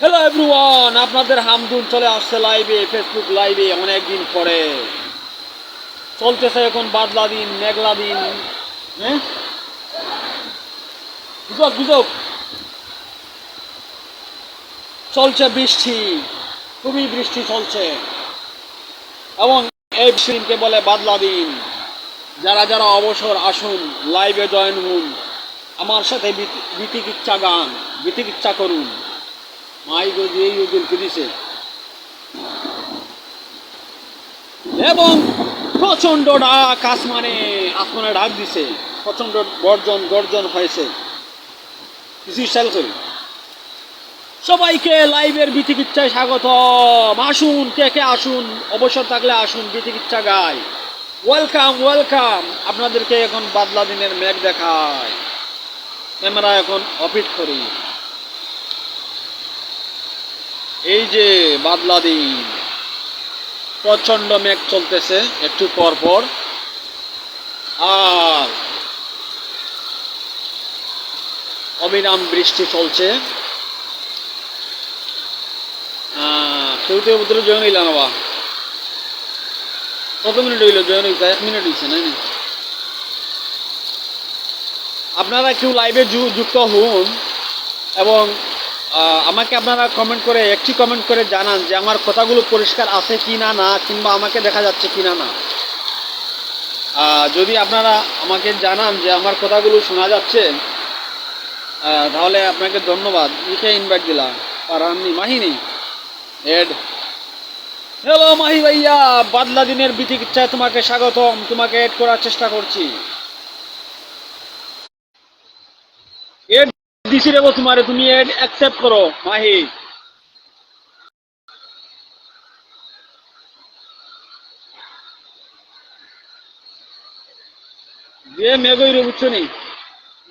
Hello everyone, আপনাদের হামদুন চলে আসছে লাইভে, ফেসবুক লাইভে অনেকদিন পরে। চলতেছে এখন বাদলা দিন, মেঘলা দিন। হ্যাঁ, গুজব গুজব। চলছে বৃষ্টি, খুবই বৃষ্টি চলছে, এবং এই দিনকে বলে বাদলা দিন। যারা যারা অবসর আসুন, লাইভে জয়েন হন, আমার সাথে বিতিকিচ্ছা গান, বিতিকিচ্ছা করুন। মাই গো দিয়ে ইউদিন ফিরিছে, এবং প্রচন্ড ডাক আসমানে ডাক দিছে, প্রচন্ড গর্জন গর্জন হয়েছে। কিছু খেয়াল করি। সবাইকে লাইভের বিতিকিচ্ছায় স্বাগত। আসুন, কে কে আসুন, অবসর থাকলে আসুন, বিতিকিচ্ছা গাই। Welcome welcome. আপনাদেরকে এখন বাদলা দিনের মেঘ দেখায়, ক্যামেরা এখন অফিট করি। এই যে বাদলা দিন, প্রচন্ড মেঘ চলতেছে একটু পর পর, আর অবিরাম বৃষ্টি চলছে। কেউ কেউ ভিতরে জয়েন হইল না বা, কত মিনিট হইল জয়েন হইতে? 1 মিনিট হয়েছে নাকি? আপনারা কেউ লাইভে যুক্ত হন, এবং আমাকে আপনারা কমেন্ট করে, একটি কমেন্ট করে জানান যে আমার কথাগুলো পরিষ্কার আছে কি না না, কিংবা আমাকে দেখা যাচ্ছে কি না না। যদি আপনারা আমাকে জানান যে আমার কথাগুলো শোনা যাচ্ছে, তাহলে আপনাকে ধন্যবাদ। ইকে ইনভাইট দিলাম, আর আমি মাহিনী এড। হ্যালো মাহি ভাইয়া, বাদলা দিনের বিতিকিচ্ছায় তোমাকে স্বাগতম, তোমাকে এড করার চেষ্টা করছি। এড দিছি রেবো তোমারে, তুমি এড অ্যাকসেপ্ট করো মাহি। যে মেঘই রে বুঝছো নি,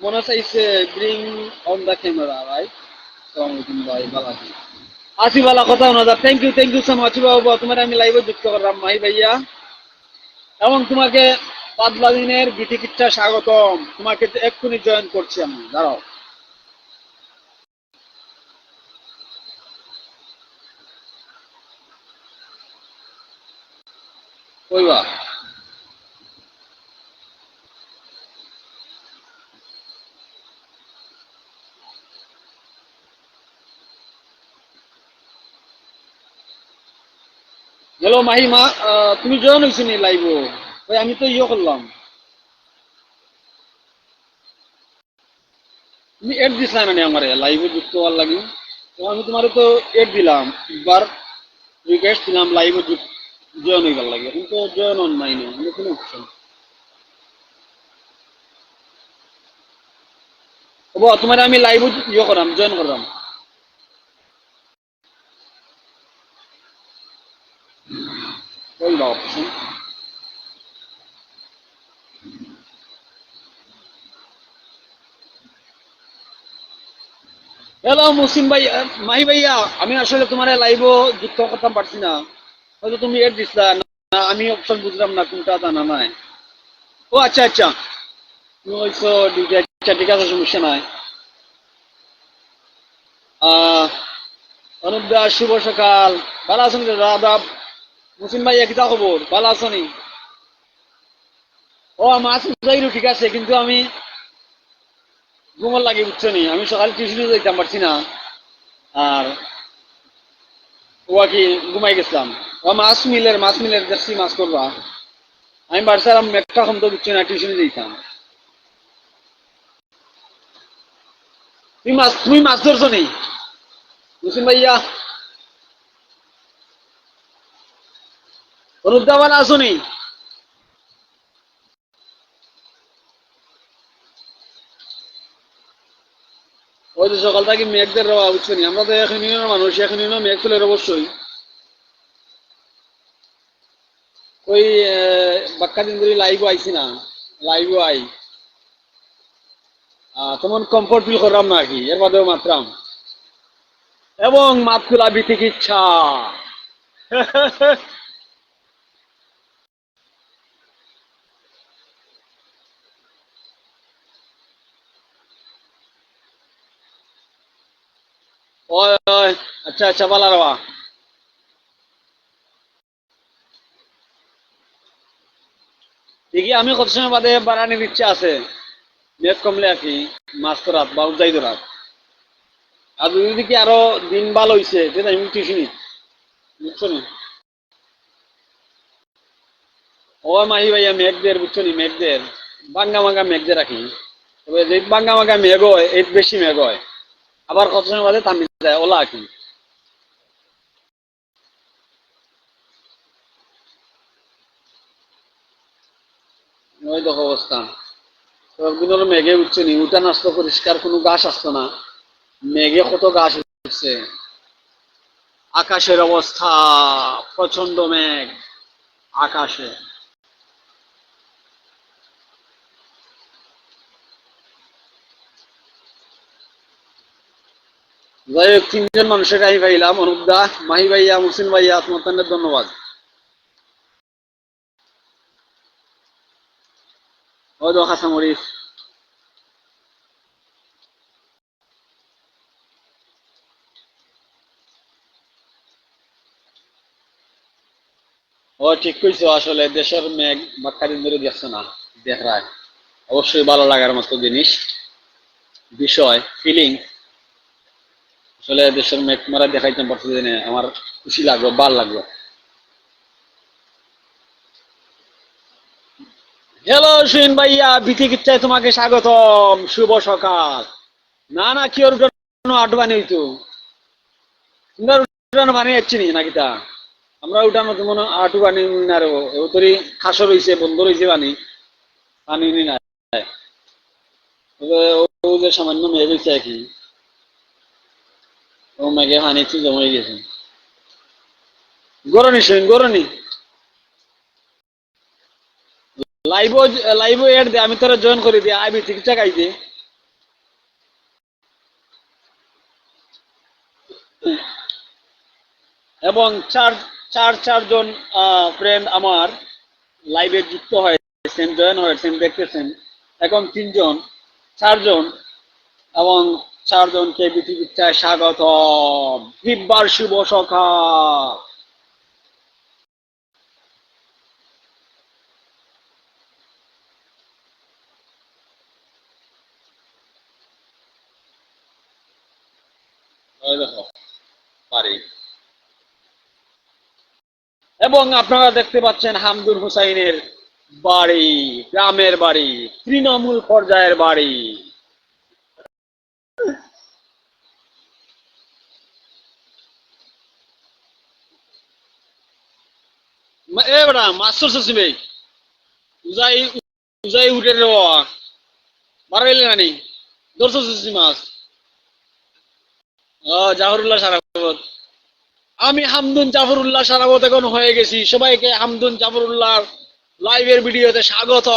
মনে চাইছে bring on the camera right. সালামালাইকুম ভাই, ভালো আছি। আসি ভালো, কথা শোনা যা। থ্যাংক ইউ সো মাচ বাবু, তোমার আমি লাইভে যুক্ত করলাম মাহি ভাইয়া, এবং তোমাকে বাদলা দিনের বিতিকিচ্ছা স্বাগতম। তোমাকে এক্ষুনি জয়েন করছি আমি, দাঁড়াও। কইবা হ্যালো মাহিমা, তুমি জয়েন হয়েছো নি লাইভ? ওই আমি তো ইয়ে করলাম, তুমি এড দিস না আমার লাইভে যুক্ত হওয়ার লাগে। তো আমি তোমার তো এড দিলাম, একবার রিকোয়েস্ট দিলাম লাইভে জয়েন হইবার লাগে, কিন্তু জয়েন অন নাই না, আমি কোনো অপশন। তোমার আমি লাইভে ইয়ে করাম, জয়েন করাম। কইবা অপশন। হ্যালো মুসিম ভাই, মাহি ভাইয়া, আমি আসলে তোমার লাইভও যুক্ত করতে পারছি না। হয়তো তুমি এড দিছিলা না, আমি অপশন বুঝলাম না কোনটা জানা নাই। ও আচ্ছা আচ্ছা, তুমি হয়তো ডিউটি। আচ্ছা ঠিক আছে, সমস্যা নাই। আহ অনুপ দাস, শুভ সকাল। ভালো আছেন দাদা? মুসিম ভাই, কিতা খবর, ভালো আছেন? ও মাছ যাইরো ঠিক আছে, কিন্তু আমি ঘুমার লাগে বুঝছো নি, আমি সকালে টিউশনে যাইতাম পারছি না, আর ও কি ঘুমাই গেছিলাম। ও মাছ মিলের জার্সি মাছ করবা। আমি বাড়ছিলাম একটা কম তো বুঝছো না, টিউশনে যাইতাম। তুমি মাছ ধরছো নি মুসিম ভাইয়া? অনুপদা ভালো আছো নি? ওই তো সকাল থেকে মেঘদের রবা বুঝছো নি, আমরা তো এখন মানুষ, এখন মেঘ তুলে অবশ্যই। ওই বাক্কা দিন ধরে লাইভও আইছি না, লাইভও আই তেমন কমফোর্ট ফিল করলাম না আর কি, এর বাদেও মাত্রাম, এবং মাতকুলা বিতিকিচ্ছা। ওই ওই আচ্ছা আচ্ছা বালা রবা দেখি আমি কত সময় বাদে বাড়ানির ইচ্ছা আছে মেঘ কমলে আর কি মাছ তো রাত বা উজাই তো রাত আর যদি কি আরো দিন ভালো হইছে সেটা আমি টিউশনি বুঝছো নি ও মাহি ভাইয়া মেঘদের বুঝছো নি মেঘদের বাঙ্গা মাঙ্গা মেঘদের রাখি তবে যে বাঙ্গা মাঙ্গা মেঘ হয় এই বেশি মেঘ হয় আবার কত সময় বাদে থামি যায় ওলা আর কি ওই দেখো অবস্থা কয়েকদিন হলো মেঘে উঠছে নি উঠান আসতো পরিষ্কার কোনো গাছ আসতো না মেঘে কত গাছ উঠছে আকাশের অবস্থা প্রচন্ড মেঘ আকাশে যাই হোক তিনজন মানুষের আমি পাইলাম অনুপদা মাহি ভাইয়া মুসিন ভাইয়া তোমার ধন্যবাদ ওই দেখো কাঁচামরিচ ও ঠিক কইছো আসলে দেশের মেঘ বাক্কা দিন ধরে দেখছো না দেখায় অবশ্যই ভালো লাগার মতো জিনিস বিষয় ফিলিং আসলে দেশের মেঘ মারা দেখাইতাম পারছি জেনে আমার খুশি লাগলো ভাল লাগলো হ্যালো সুইন ভাইয়া বিথিকিচ্ছায় তোমাকে স্বাগতম শুভ সকাল না না কি ওর উঠানো আট বানি হইতো তোমরা উঠানো বানিয়ে যাচ্ছি নি নাকি তা আমরা উঠানো তো মনে হয় আটু বানি না রে ও তোরই খাসো রইছে বন্ধ রইছে বানি পানি নি না তবে ও যে সামান্য মেয়ে রইছে আর কি ও মেঘে পানি একটু জমে গেছে গরনি শুন গরনি লাইভ লাইভ এড দে আমি তোরা জয়েন করে দিই আইবি ঠিকঠাক আইছে এবং চারজন ফ্রেন্ড আমার লাইভে যুক্ত হয়েছেন জয়েন হয়েছেন দেখতেছেন এখন তিনজন চারজন এবং চারজনকে পৃথিবীর স্বাগতম দিব্যার শুভ সকাল ওই দেখো পারি এবং আপনারা দেখতে পাচ্ছেন হামদুল হুসাইনের বাড়ি গ্রামের বাড়ি তৃণমূল পর্যায়ের বাড়ি এবার মাস্টার সসিবে উজাই উজাই উঠে রে মারাইলে নানি দর্শক সসি মাছ জাহরুল্লাহ সারাবত আমি হামদুন জাফরুল্লাহ সারাবত এখন হয়ে গেছি সবাইকে হামদুন জাফরুল্লাহ লাইভের ভিডিওতে স্বাগত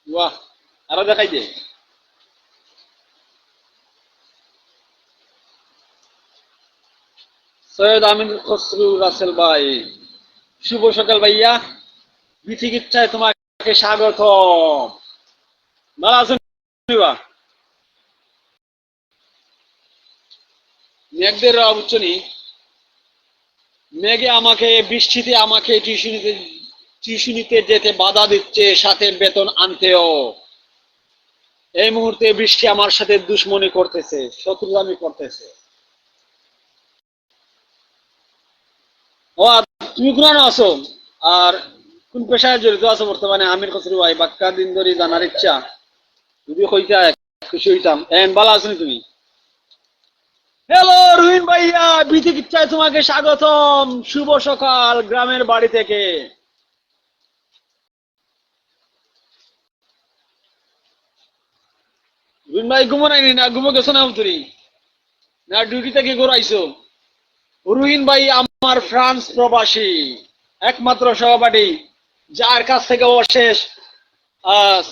বাহ আরো দেখাই দে সৈয়দ আমিন খসরু রাসেল ভাই শুভ সকাল ভাইয়া বিচিকিৎসায় তোমাকে স্বাগত ভালো আছেন বা মেঘদের বুঝছনি মেঘে আমাকে বৃষ্টিতে আমাকে টিউশনিতে যেতে বাধা দিচ্ছে সাথে বেতন আনতেও এই মুহূর্তে বৃষ্টি আমার সাথে দুশ্মনী করতেছে শত্রুতামি করতেছে ও আর তুমি কোন আছো আর কোন পেশায় জড়িত আছো বর্তমানে আমির খসরু ভাই বাক্কা দিন ধরে জানার ইচ্ছা যদি হইতা খুশি হইতাম এন ভালো আছো তুমি হ্যালো রুহিন ভাইয়া বিচিকিৎসায় তোমাকে স্বাগতম শুভ সকাল গ্রামের বাড়ি থেকে রুহিন ভাই ঘুমো নাইনি না ঘুমো গেছো না তুমি না ডিউটি থেকে ঘুরাইছো রুহিন ভাই আমার ফ্রান্স প্রবাসী একমাত্র সহপাঠী যার কাছ থেকে অশেষ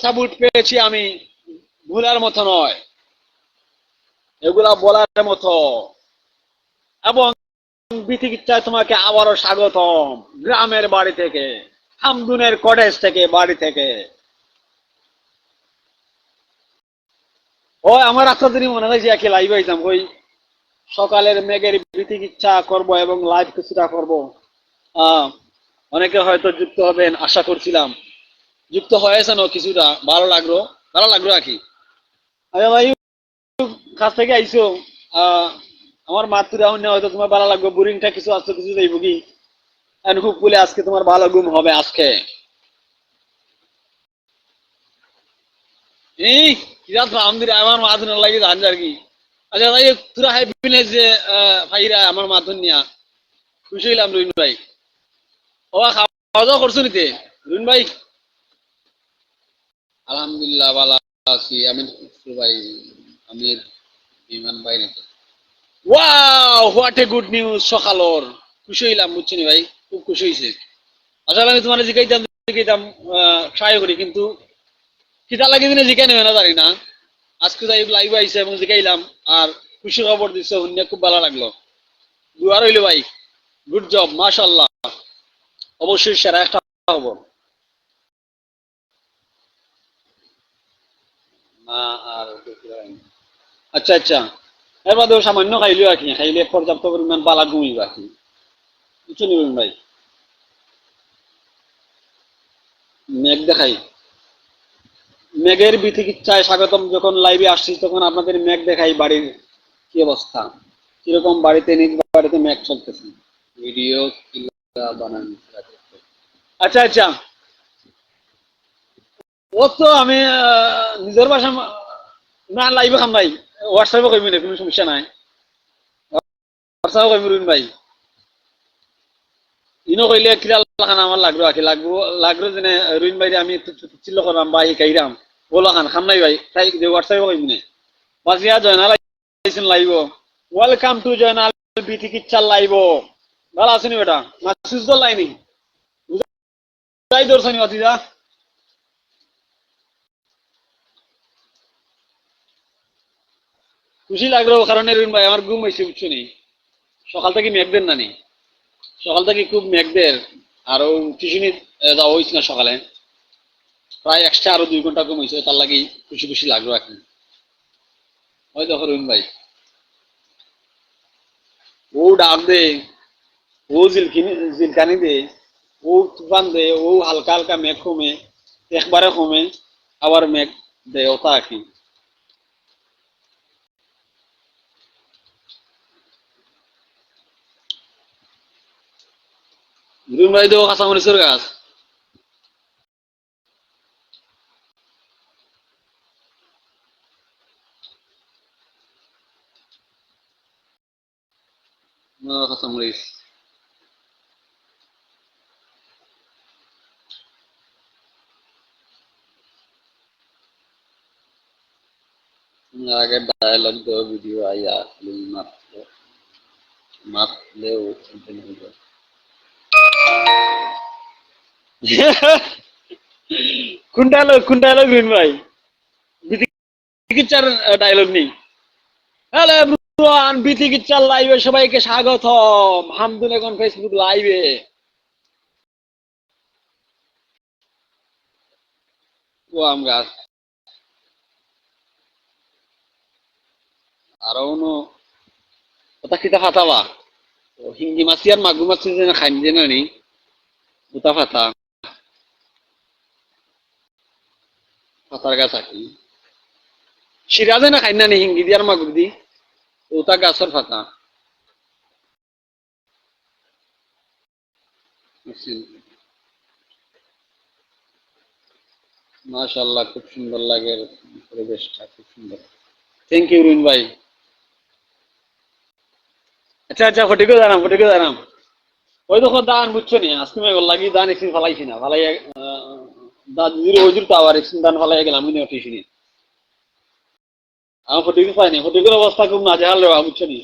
সাপোর্ট পেয়েছি আমি ভুলার মতো নয় এগুলা বলার মতো এবং বিচিকিৎসায় তোমাকে আবারও স্বাগতম গ্রামের বাড়ি থেকে হামদুনের কটেজ থেকে বাড়ি থেকে ওই আমার রাস্তা দিনই মনে হয় যে একে লাইভ আইতাম ওই সকালের মেঘের বিচিকিচ্ছা করব এবং লাইভ কিছুটা করব। আহ অনেকে হয়তো যুক্ত হবেন আশা করছিলাম, যুক্ত হয়েছেন কিছুটা, ভালো লাগলো, ভালো লাগলো আর কি। আচ্ছা ভাই, কাছ থেকে আইসো, আহ আমার মাতৃ অন্য হয়তো তোমার ভালো লাগবে, বোরিংটা কিছু আসতো কিছু যাইব কি, আমি খুব বলে আজকে তোমার ভালো ঘুম হবে আজকে। এই কিরাত আলহামদুলিল্লাহ আমার মাথুন লাগে জান আর কি। আচ্ছা ভাই, তোরা হাই বিনে যে ভাইরা আমার মাথুন নিয়া খুশি হইলাম রুইন ভাই। ও খাওয়া দাওয়া করছো নিতে রুইন ভাই? আলহামদুলিল্লাহ ভালো আছি। আমির খুশরু ভাই, আমির বিমান ভাই নাকি? Wow, what a good news সকালর। খুশি হইলাম বুঝছি ভাই, খুব খুশি হয়েছে। আসলে আমি তোমার জিজ্ঞাইতাম জিজ্ঞাইতাম ট্রাই করি, কিন্তু খিদা লাগে দিনে জিজ্ঞাই নেবে না জানি না। আজকে যাই লাইভ আইছে এবং জিজ্ঞাইলাম, আর খুশি খবর দিচ্ছে, শুনে খুব ভালো লাগলো। দুয়ার হইলো ভাই, গুড জব, মাশাআল্লাহ, অবশ্যই সেরা একটা খবর। না আর আচ্ছা আচ্ছা, এর বাদেও সামান্য খাইলেও আর কি, খাইলে পর্যাপ্ত পরিমাণ বালা ঘুমিব আর কি, বুঝছো নিবেন ভাই। মেঘ দেখাই, মেঘের বিচিকিচ্ছায় স্বাগতম। যখন লাইভে আসছি তখন আপনাদের মেঘ দেখাই বাড়ির কি অবস্থা, কিরকম বাড়িতে, নিজ বাড়িতে মেঘ চলতেছে। ভিডিও বানান, আচ্ছা আচ্ছা। ও তো আমি নিজের বাসা না লাইভে খাম ভাই, হোয়াটসঅ্যাপে কইবি না, কোনো সমস্যা নাই। হোয়াটসঅ্যাপে কইবি রুইন ভাই, ইনো কইলে কিরা খান আমার লাগলো আকি, লাগবো লাগলো যেনে রুইন ভাই আমি চিল্ল করলাম বা শিকাইরাম বলো খান খাম নাই ভাই, তাই যে হোয়াটসঅ্যাপে কইবি না। বাজিয়া জয়নাল আইছেন লাইভ, ওয়েলকাম টু জয়নাল বিটি কিচ্ছার লাইভ। ভালো আছেনি বেটা, মাসুস দল লাইনি বুঝাই দর্শনি অতিদা। খুশি লাগলো কারণ রুইন ভাই আমার ঘুম হয়েছে বুঝছো নি, সকাল থেকে মেঘ দেন নানি, সকাল থেকে খুব মেঘদের। আরো টিউশনি যাওয়া হয়েছে না সকালে, প্রায় এক্সট্রা আরো 2 ঘন্টা কমেছে, তার লাগি খুশি খুশি লাগলো এখন। ওই দেখো রহিম ভাই, ও ডাক দে, ও জিলকানি দে, ও তুফান দে, ও হালকা হালকা মেঘ কমে, একবারে কমে, আবার মেঘ দে, ওটা কি রহিম ভাই তো কাঁচামরিচের গাছ। কাঁচামরিচ আগে ডায়লগ দো, ভিডিও আইয়া মাত্র মাতলেও কোন ডায়লগ রহিম ভাই? চিকিৎসার ডায়লগ নেই? হ্যালো এভরিওয়ান, বিচিকিৎসার লাইভে সবাইকে স্বাগতম। হামদুন এখন ফেসবুক লাইভে। ও আম গাছ আর অন্য কথা কিতা ফাতাবা, হিঙ্গি মাছি আর মাগুর মাছি যেন খাইন যে নানি উতা ফাতা, ফাতার গাছ আকি সিরাজে না খাইন নানি হিঙ্গি দি আর মাগুর দি, উতা গাছের ফাতা। মাশাআল্লাহ, খুব সুন্দর লাগে, পরিবেশটা খুব সুন্দর। থ্যাংক ইউ রুইন ভাই। আচ্ছা আচ্ছা, ফটিকে জানাম, ফটিকে জানাম। ওই দেখো দান বুঝছো নি, আজকে মেঘ লাগি দান একদিন ফালাইছি না, ফালাই দান জিরো ওই তো আবার একদিন দান ফালাই গেলাম, আমি উঠেছি নি। আমার ফটিকে পাইনি, ফটিকের অবস্থা খুব নাজেহাল রে বুঝছো নি।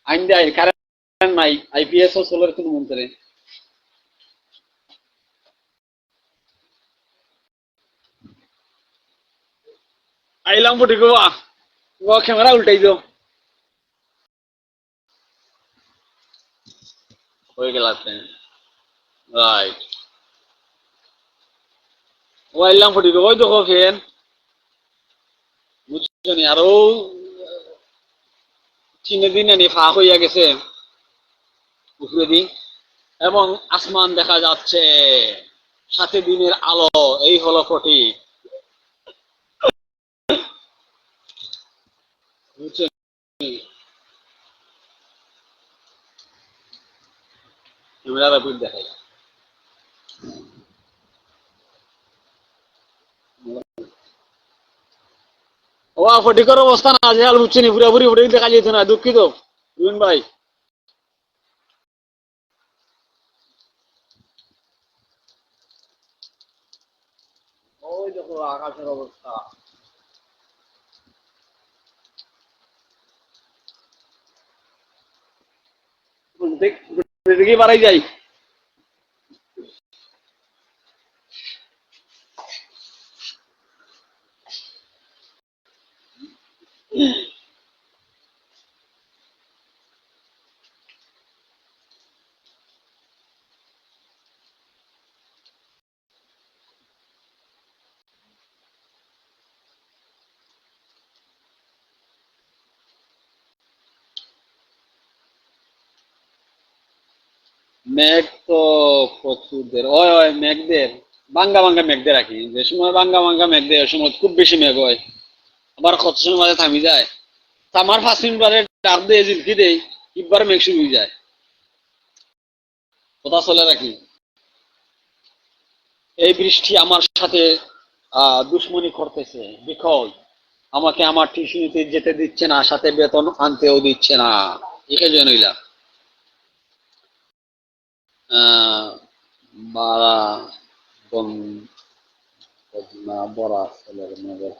আইন দেয় কারেন্ট নাই, আইপিএস ও সোলার কোনো মন্ত্রে আইলাম ফটিকে বা ক্যামেরা উল্টাই দিও হয়ে গেল রাইট। ও আইলাম ফটিকে, ওই দেখো ফেন বুঝছো নি? আরো চিনে দিনে নি ফা হইয়া গেছে উপরে দি, এবং আসমান দেখা যাচ্ছে, সাথে দিনের আলো। এই হলো ফটিক, বুঝছো নি? ক্যামেরার উপর দেখাই। ও ফটিকের অবস্থা না যে আল, বুঝছি নি? পুরোপুরি ফটিক দেখা যেত না, দুঃখিত রুবিন ভাই। ওই দেখো আকাশের অবস্থা। দেখি বাড়াই যাই। মেঘ তো প্রচুরদের, ওই ওই মেঘদের বাঙ্গা বাঙ্গা মেঘদের রাখি, যে সময় বাঙ্গা বাঙ্গা মেঘ দেয় ওই সময় খুব বেশি মেঘ হয়, আবার কত সময় মাঝে থামি যায়। তা আমার 5 মিনিট বাদে ডাক দিয়ে জিলকি দেই, একবার মেঘ শুরু হয়ে যায়। কথা চলে রাখি। এই বৃষ্টি আমার সাথে দুশ্মনী করতেছে, বিকজ আমাকে আমার টিউশনিতে যেতে দিচ্ছে না, সাথে বেতন আনতেও দিচ্ছে না। একে জনইলা আহ বাড়া বন বদনা বড়া ছেলের মেয়েদের।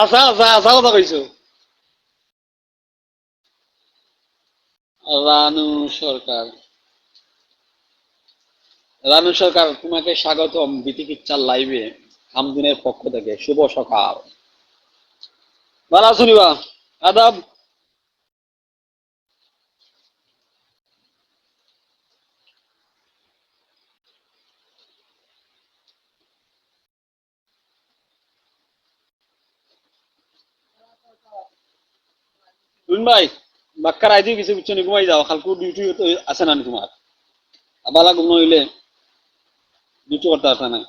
আচ্ছা আচ্ছা আচ্ছা কথা কইছো। রানু সরকার, রানু সরকার তোমাকে স্বাগতম বিতিকিচ্ছার লাইভে আমদিনের পক্ষ থেকে। শুভ সকাল, ভালো শুনিবা, আদাব। রুন ভাই, বাক্কার আইতে কিছু কিছু নি, ঘুমাই যাও, খালকু ডিউটি আছে না তোমার? আবালা ঘুম হইলে ডিউটি করতে আসে না।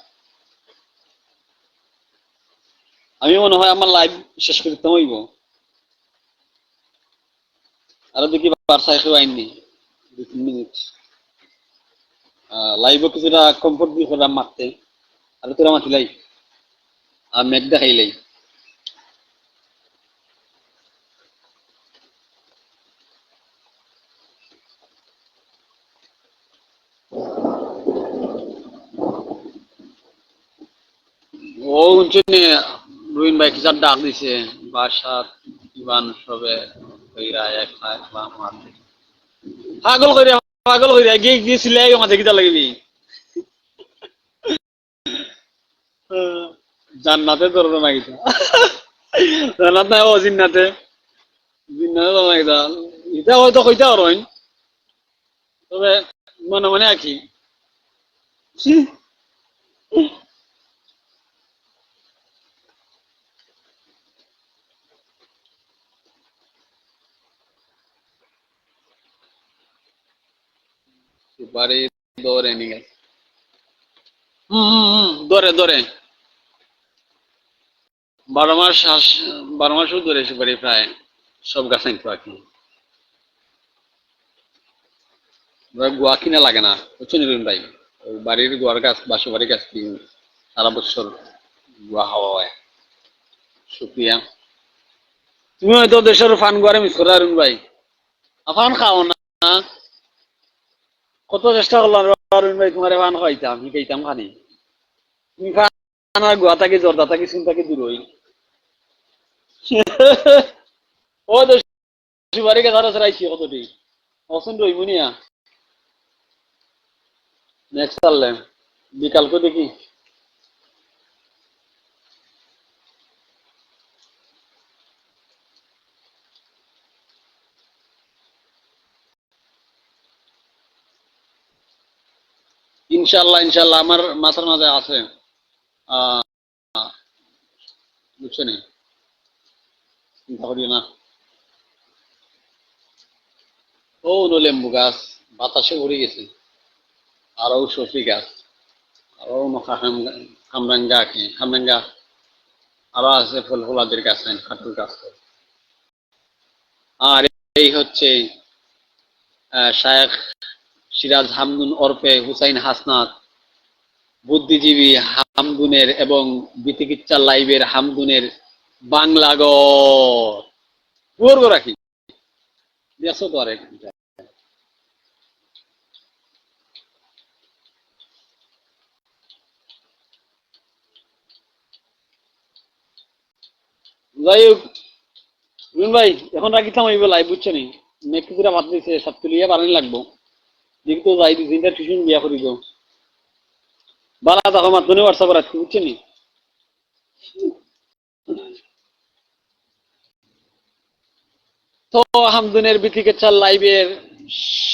আমি মনে হয় আমার লাইভ শেষ করতে হইব, আরো দেখি বার্সা কেউ আইননি, 2-3 মিনিট লাইভও কিছুটা কমফোর্ট দিয়ে করলাম মারতে, আর তোরা মাতিলাই আর মেঘ দেখাইলাই। ও উনচুনি রুইন ভাই কিসার ডাক দিছে, বাসাত ইবান সবে কইরা একলা একলা মারতে পাগল কইরা, পাগল কইরা গিয়ে গিয়েছিলে মাঝে কিটা লাগবি। জান্নাতে তোর তো নাকি, জান্নাত নাই ও জিন্নাতে, জিন্নাতে তোর নাকি, এটা হয়তো কইতে পারোই, তবে মনে মনে আঁকি। বাড়ি দৌড়ে নিয়ে গেছে। ধরে ধরে 12 মাস 12 মাসও ধরে সুপারি প্রায় সব গাছ আনতে পারি। গোয়া কিনা লাগে না, বুঝছো নিরুন ভাই? ওই বাড়ির গোয়ার গাছ বা সুপারি গাছ কি সারা বছর গোয়া হাওয়া হয়। শুক্রিয়া। তুমি হয়তো দেশের ফান গোয়ারে মিস করো অরুণ ভাই, ফান খাও না। কত চেষ্টা করলাম অরুণ ভাই তোমার ফান খাইতাম, শিখাইতাম খানি। তুমি ফান আর গোয়া থাকি জর্দা থাকি চিন্তা থাকি দূর হই। ও তো সুপারি গাছ আরো চড়াইছি কতটি, অসুন রইমুনিয়া নেক্সট পারলে বিকালকে দেখি। ইনশাল্লাহ ইনশাল্লাহ আমার মাথার মাঝে আছে। আহ বুঝছো নি, চিন্তা করিও না। ও হলো লেম্বু গাছ, বাতাসে উড়ে গেছে। আরো সফি গাছ, আরো খামরাঙ্গা খামরাঙ্গা, আরো আছে ফুল ফলাদের গাছ, খাটুর গাছ। আর এই হচ্ছে শায়েখ সিরাজ হামদুন ওরফে হুসাইন হাসনাত, বুদ্ধিজীবী হামদুনের এবং বিতিকিচ্ছা লাইভের হামদুনের বাংলা গড়। পুরো রাখি দেখছো তো আরেক। যাই হোক রুন ভাই, এখন রাখিতাম হইব লাইভ, বুঝছো নি? মেঘ কিছুটা ভাত দিছে, সব তুলিয়া বানানি লাগবো। দেখতো যাই দিছি টিউশন বিয়া করিব। বালা দেখো মাধ্যমে হোয়াটসঅ্যাপ রাখছি, বুঝছো নি? তো হামদুনের বিতিকিচ্ছা লাইভের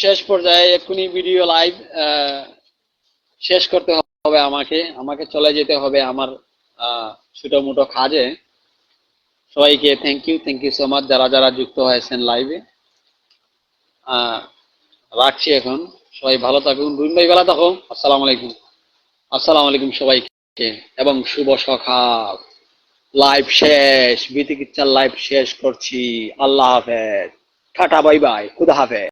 শেষ পর্যায়ে এক্ষুনি ভিডিও লাইভ শেষ করতে হবে আমাকে। আমাকে চলে যেতে হবে আমার ছোট মোটো কাজে। সবাইকে থ্যাংক ইউ সো মাচ যারা যারা যুক্ত হয়েছেন লাইভে। রাখছি এখন, সবাই ভালো থাকুন। রুইন ভাই ভালো থাকো। আসসালামু আলাইকুম। আসসালামু আলাইকুম সবাইকে এবং শুভ সকাল। লাইভ শেষ, বিতিকিচ্ছার লাইভ শেষ করছি। আল্লাহ হাফেজ, টাটা বাই বাই, খুদা হাফেজ।